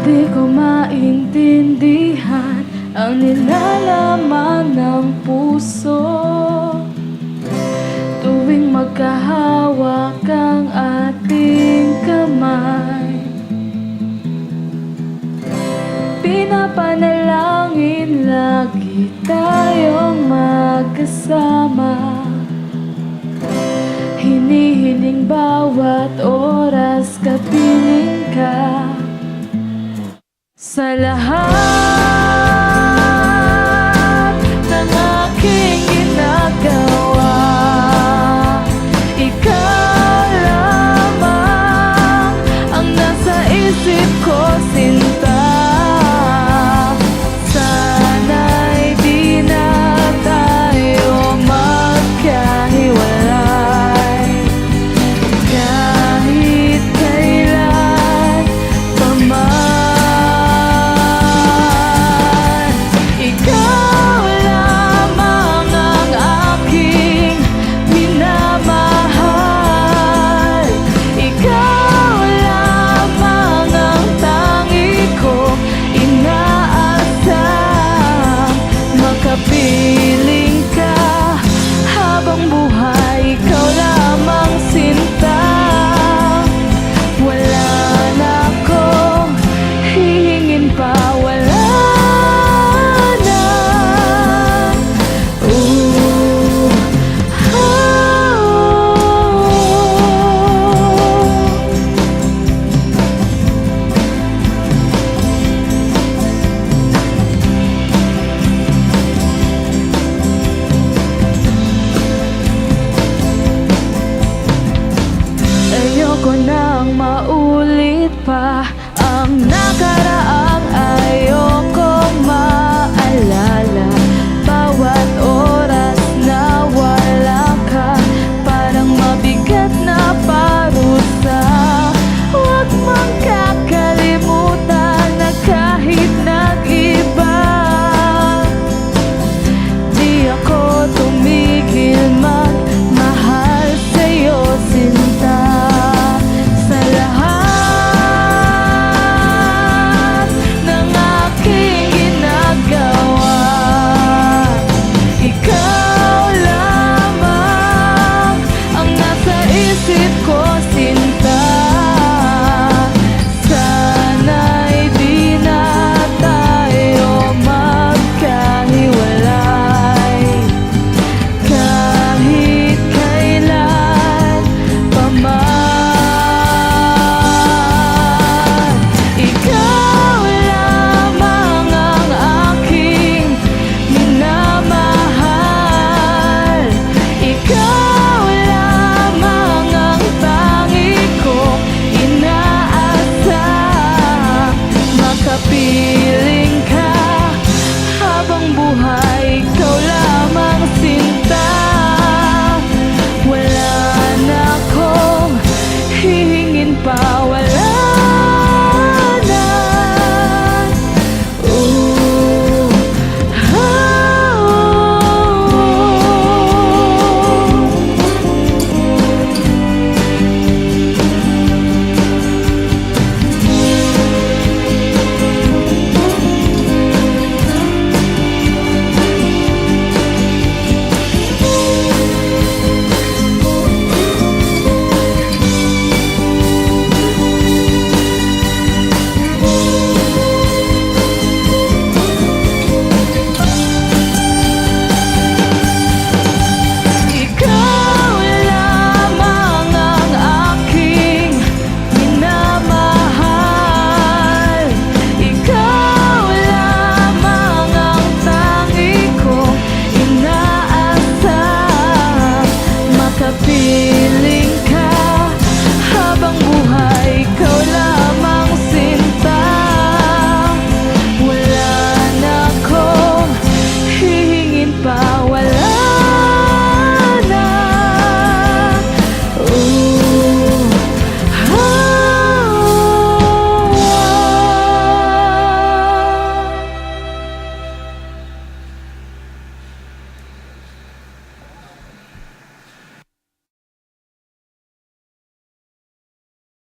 Di ko maintindihan ang nilalaman ng puso tuwing magkahawak ang ating kamay. Pinapanalangin lagi tayong magkasama. Hinihiling bawat oras kapiling ka. Sa lahat ng aking ginagawa, ikaw lamang ang nasa isip ko, sinta. Sana'y di na tayo magkahiwalay kahit kailan pa man. Kapiling ka habang buhay, ikaw lamang sinta. Wala na akong hihingin pa, wala na. Ayoko nang maulit pa ang nakaraang ayokong maalala.